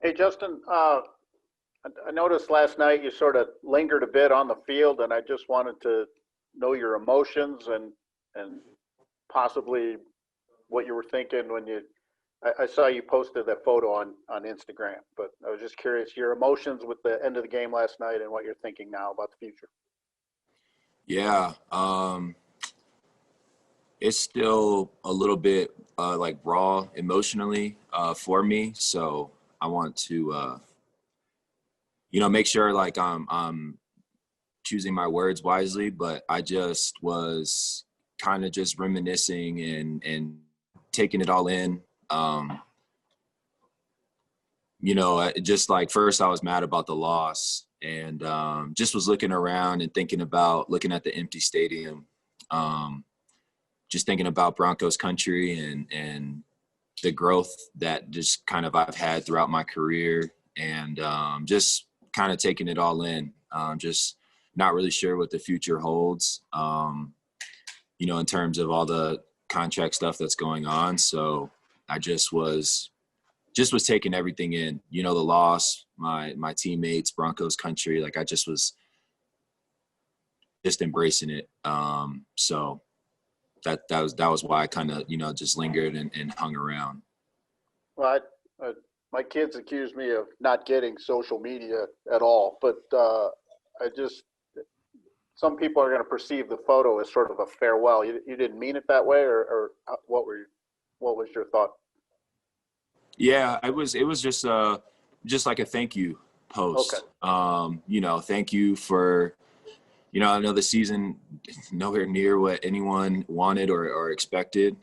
Hey, Justin, I noticed last night you sort of lingered a bit on the field, and I just wanted to know your emotions and possibly what you were thinking when I saw you posted that photo on Instagram, but I was just curious your emotions with the end of the game last night and what you're thinking now about the future. Yeah, it's still a little bit like raw emotionally for me. So I want to, make sure like I'm choosing my words wisely. But I just was kind of just reminiscing and taking it all in. Just like first I was mad about the loss and just was looking around and thinking about looking at the empty stadium. Just thinking about Broncos country and the growth that just kind of I've had throughout my career and just kind of taking it all in. Just not really sure what the future holds, in terms of all the contract stuff that's going on. So I just was taking everything in, the loss, my teammates, Broncos country. Like I just was just embracing it. So that was why I kind of, just lingered and hung around. Well, my kids accuse me of not getting social media at all, but some people are going to perceive the photo as sort of a farewell. You didn't mean it that way, or what was your thought? Yeah, it was just like a thank you post. Okay. Thank you for, I know the season nowhere near what anyone wanted or expected.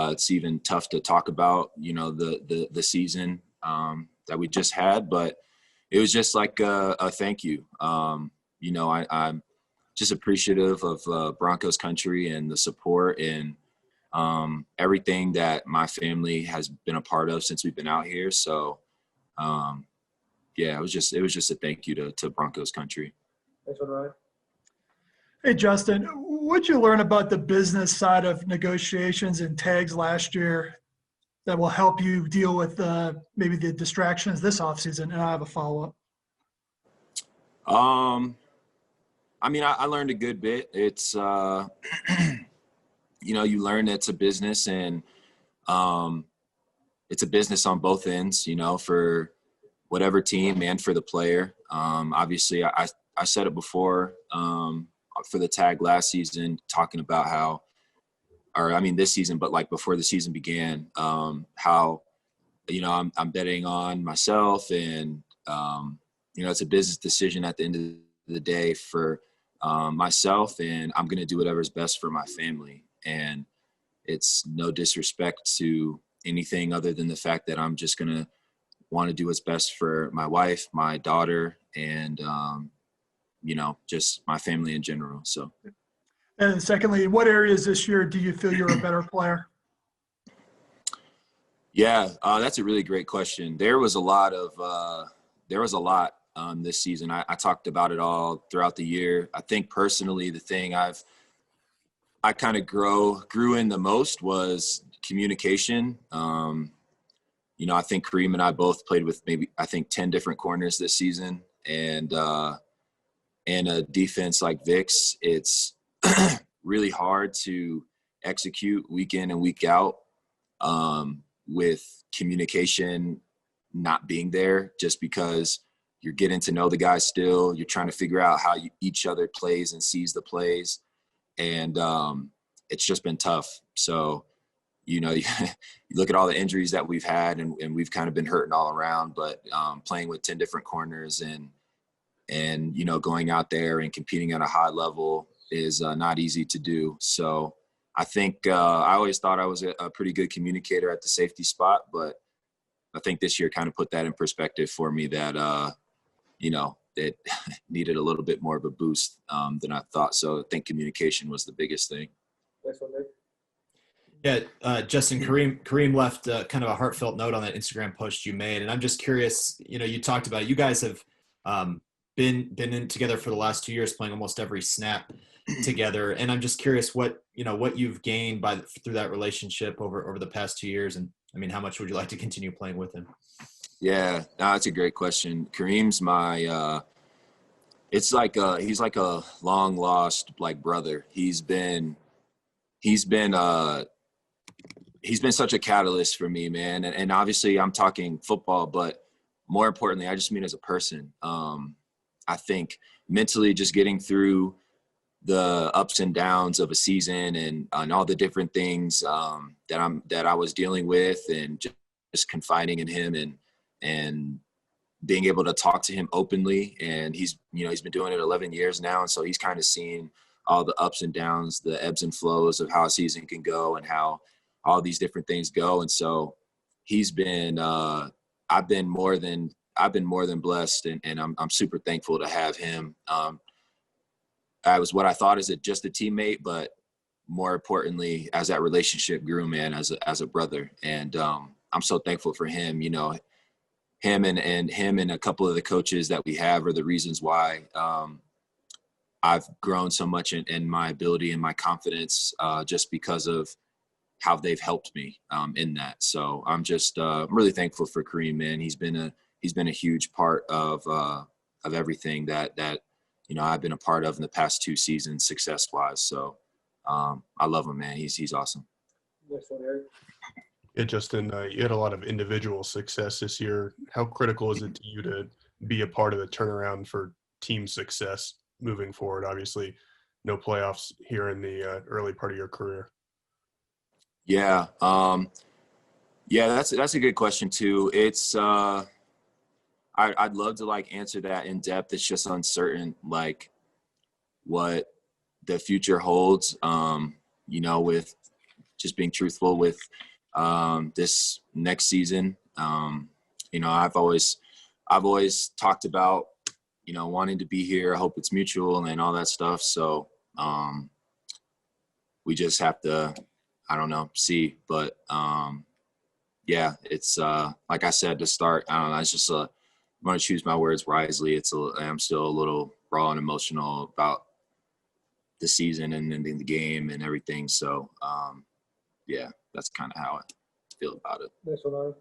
It's even tough to talk about, the season that we just had, but it was just like a thank you. I'm just appreciative of Broncos country and the support and everything that my family has been a part of since we've been out here. So, it was just a thank you to Broncos country. Thanks, Ryan. Hey, Justin, what'd you learn about the business side of negotiations and tags last year that will help you deal with maybe the distractions this offseason? And I have a follow-up. I learned a good bit. It's, you learn it's a business and it's a business on both ends, for whatever team and for the player. Obviously, I said it before for the tag last season, talking about this season, but like before the season began, how, I'm betting on myself and, it's a business decision at the end of the day for myself, and I'm going to do whatever's best for my family. And it's no disrespect to anything other than the fact that I'm just going to want to do what's best for my wife, my daughter, and, just my family in general. So. And secondly, in what areas this year do you feel you're a better player? Yeah, that's a really great question. There was a lot this season. I talked about it all throughout the year. I think personally, the thing I kind of grew in the most was communication. I think Kareem and I both played with maybe 10 different corners this season, and a defense like Vic's, it's really hard to execute week in and week out with communication not being there, just because you're getting to know the guys still. You're trying to figure out how each other plays and sees the plays. And it's just been tough. So, you look at all the injuries that we've had and we've kind of been hurting all around, but playing with 10 different corners and going out there and competing at a high level is not easy to do. So I think I always thought I was a pretty good communicator at the safety spot, but I think this year kind of put that in perspective for me that, it needed a little bit more of a boost than I thought. So I think communication was the biggest thing. Thanks, Nick. Yeah, Justin, Kareem left kind of a heartfelt note on that Instagram post you made, and I'm just curious. You talked about you guys have been in together for the last 2 years, playing almost every snap together, and I'm just curious what you've gained through that relationship over the past 2 years, and I mean, how much would you like to continue playing with him? Yeah, no, that's a great question. Kareem's my it's like he's like a long lost like brother. He's been he's been such a catalyst for me, man. And obviously I'm talking football, but more importantly, I just mean as a person. I think mentally just getting through the ups and downs of a season and all the different things that I was dealing with, and just confiding in him and being able to talk to him openly. And he's been doing it 11 years now. And so he's kind of seen all the ups and downs, the ebbs and flows of how a season can go and how all these different things go. And so he's been, I've been more than blessed, and I'm super thankful to have him. I was what I thought as just a teammate, but more importantly, as that relationship grew, man, as a brother. And I'm so thankful for him. Him and a couple of the coaches that we have are the reasons why I've grown so much in my ability and my confidence, just because of how they've helped me in that. So I'm just really thankful for Kareem, man. He's been a huge part of everything that I've been a part of in the past 2 seasons, success wise. So I love him, man. He's awesome. Next one, Eric. Yeah, Justin, you had a lot of individual success this year. How critical is it to you to be a part of the turnaround for team success moving forward? Obviously, no playoffs here in the early part of your career. Yeah. That's a good question too. It's I'd love to answer that in depth. It's just uncertain, what the future holds. With just being truthful with this next season. I've always talked about wanting to be here. I hope it's mutual and all that stuff. So we just have to, I don't know, see. But it's like I said to start. I don't know. It's just I'm going to choose my words wisely. I'm still a little raw and emotional about the season and ending the game and everything. So that's kind of how I feel about it. Next one, Ari.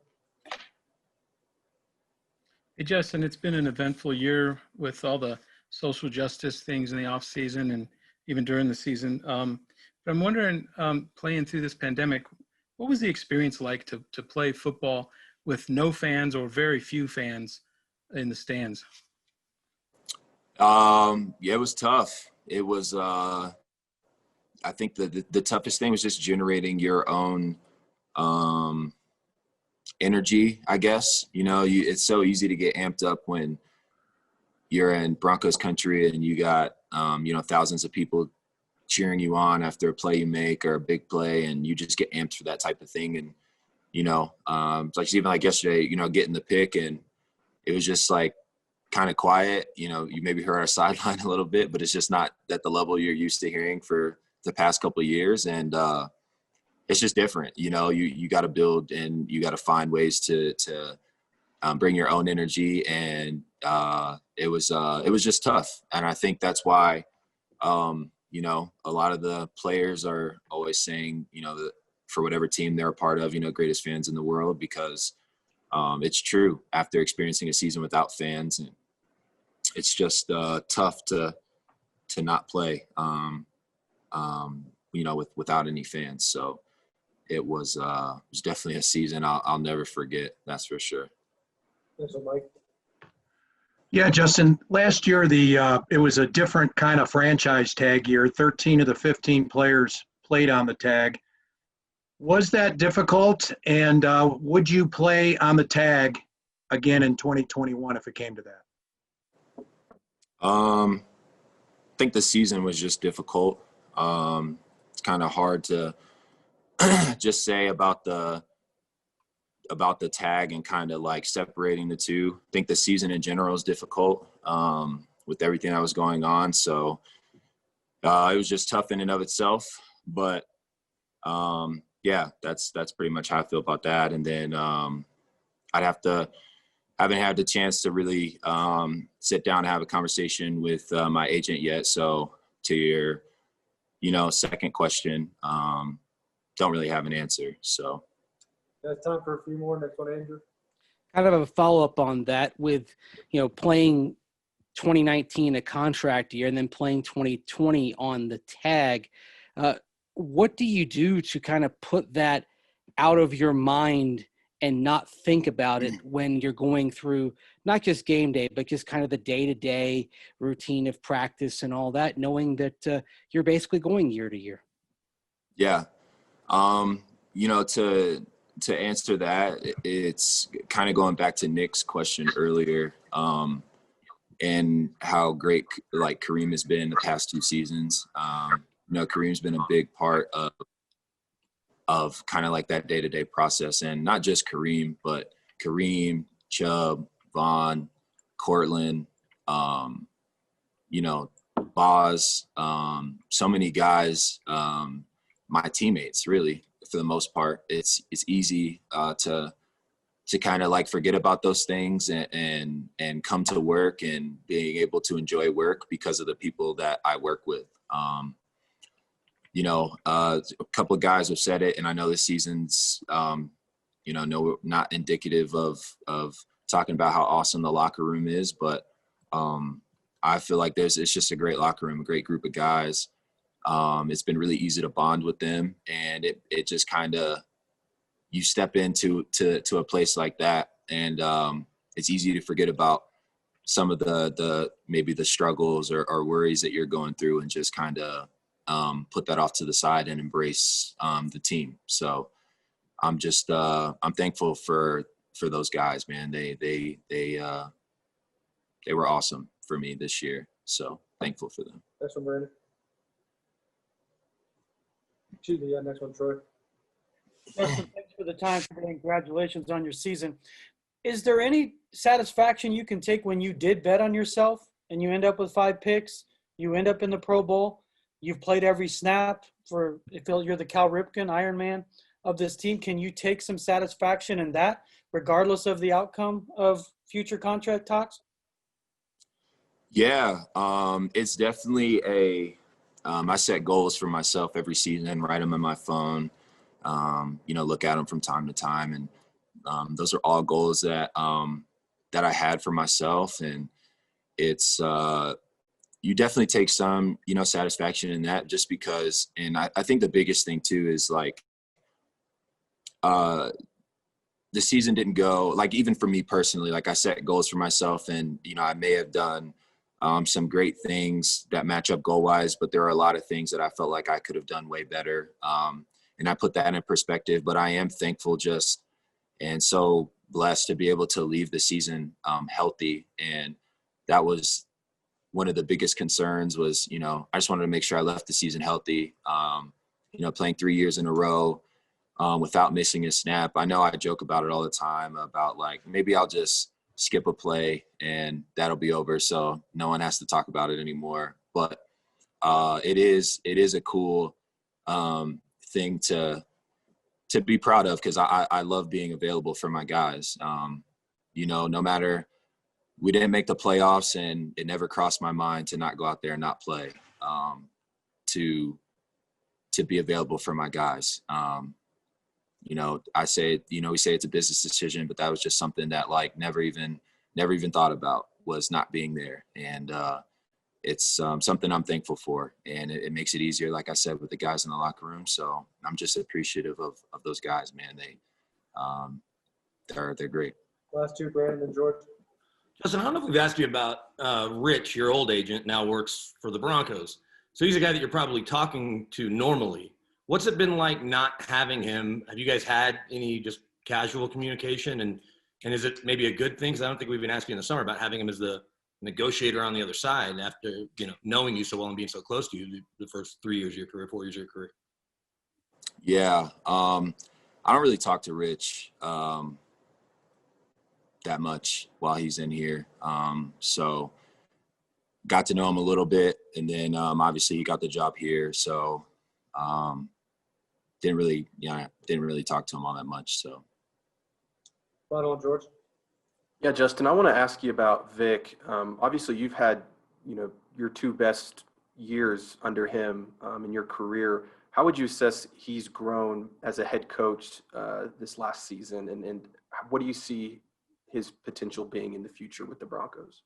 Hey, Justin, it's been an eventful year with all the social justice things in the off season and even during the season. But I'm wondering, playing through this pandemic, what was the experience like to play football with no fans or very few fans in the stands? It was tough. It was, I think the toughest thing was just generating your own energy, I guess. It's so easy to get amped up when you're in Broncos country and you got, thousands of people cheering you on after a play you make or a big play, and you just get amped for that type of thing. And, it's even yesterday, getting the pick, and it was just kind of quiet. You maybe heard our sideline a little bit, but it's just not at the level you're used to hearing for the past couple of years. And it's just different. You got to build and you got to find ways to bring your own energy. And it was just tough. And I think that's why, a lot of the players are always saying, that for whatever team they're a part of, greatest fans in the world, because it's true after experiencing a season without fans. And it's just tough to not play, without any fans. So it was definitely a season I'll never forget. That's for sure. Next one, Mike. Yeah, Justin, last year it was a different kind of franchise tag year. 13 of the 15 players played on the tag. Was that difficult? And would you play on the tag again in 2021 if it came to that? I think the season was just difficult. It's kind of hard to just say about the tag and kind of separating the two. I think the season in general is difficult with everything that was going on. So it was just tough in and of itself. But that's pretty much how I feel about that. And then haven't had the chance to really sit down and have a conversation with my agent yet. So to your, second question, don't really have an answer. So. Got time for a few more. Next one, Andrew. kind of a follow-up on that with, playing 2019 a contract year and then playing 2020 on the tag. What do you do to kind of put that out of your mind and not think about it when you're going through not just game day, but just kind of the day-to-day routine of practice and all that, knowing that you're basically going year to year? Yeah. To answer that, it's kind of going back to Nick's question earlier, and how great like Kareem has been the past 2 seasons. Kareem's been a big part of kind of like that day-to-day process, and not just Kareem, but Kareem, Chubb, Vaughn, Cortland, Boz, so many guys, my teammates, really, for the most part. It's easy to kind of like forget about those things and come to work and being able to enjoy work because of the people that I work with. A couple of guys have said it, and I know this season's, not indicative of talking about how awesome the locker room is, but I feel like it's just a great locker room, a great group of guys. It's been really easy to bond with them, and it just kind of, you step into a place like that, and it's easy to forget about some of the maybe the struggles or worries that you're going through, and just kind of put that off to the side and embrace the team. So I'm just I'm thankful for those guys, man. They were awesome for me this year, so thankful for them. Next one, Brandon. Excuse me, next one, Troy. Justin, thanks for the time today. Congratulations on your season. Is there any satisfaction you can take when you did bet on yourself and you end up with 5 picks, you end up in the Pro Bowl, you've played every snap for, if you're the Cal Ripken, Iron Man of this team, can you take some satisfaction in that, regardless of the outcome of future contract talks? Yeah, it's definitely I set goals for myself every season, write them in my phone, look at them from time to time. And those are all goals that I had for myself. And it's, you definitely take some, satisfaction in that, just because, and I think the biggest thing too is like, the season didn't go, like, even for me personally, like I set goals for myself, and, I may have done some great things that match up goal wise, but there are a lot of things that I felt like I could have done way better. And I put that in perspective, but I am thankful just, and so blessed to be able to leave the season healthy. And that was one of the biggest concerns was, I just wanted to make sure I left the season healthy. Playing 3 years in a row without missing a snap. I know I joke about it all the time about like, maybe I'll just skip a play and that'll be over, so no one has to talk about it anymore. But it is a cool thing to be proud of, because I love being available for my guys. No matter, we didn't make the playoffs, and it never crossed my mind to not go out there and not play, to be available for my guys. I say, we say it's a business decision, but that was just something that like never even thought about, was not being there. And it's something I'm thankful for, and it makes it easier, like I said, with the guys in the locker room. So I'm just appreciative of those guys, man. They're great. Last 2, Brandon and George. Justin, I don't know if we've asked you about Rich, your old agent, now works for the Broncos. So he's a guy that you're probably talking to normally. What's it been like not having him? Have you guys had any just casual communication? And is it maybe a good thing? Because I don't think we've been asking in the summer about having him as the negotiator on the other side after, knowing you so well and being so close to you the first 3 years of your career, 4 years of your career. Yeah. I don't really talk to Rich that much while he's in here. So got to know him a little bit, and then obviously he got the job here. So didn't really talk to him all that much. So. Final one, George. Yeah, Justin, I want to ask you about Vic. Obviously, you've had, your 2 best years under him in your career. How would you assess he's grown as a head coach this last season, and what do you see his potential being in the future with the Broncos?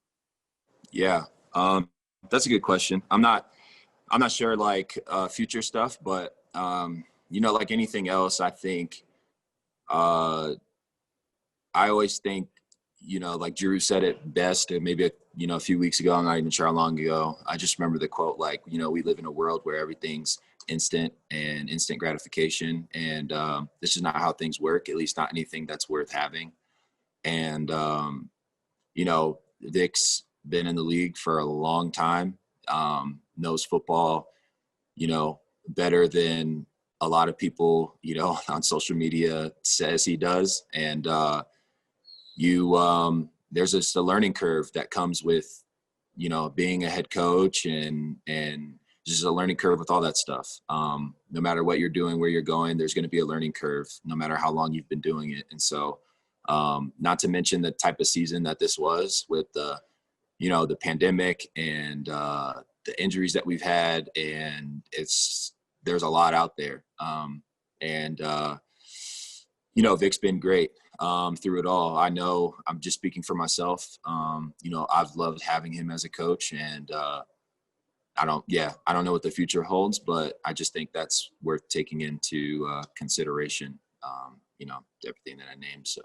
Yeah, that's a good question. I'm not sure like future stuff, but like anything else, I think I always think, like Drew said it best, and maybe a few weeks ago, I'm not even sure how long ago. I just remember the quote, like, we live in a world where everything's instant and instant gratification, and this is not how things work. At least not anything that's worth having. And Vic's been in the league for a long time, knows football, better than a lot of people, on social media says he does. And there's just a learning curve that comes with, being a head coach and just a learning curve with all that stuff. No matter what you're doing, where you're going, there's going to be a learning curve, no matter how long you've been doing it. And so, not to mention the type of season that this was with the pandemic and the injuries that we've had, and there's a lot out there. Vic's been great through it all. I know I'm just speaking for myself. I've loved having him as a coach, and I don't know what the future holds, but I just think that's worth taking into consideration. Everything that I named. So.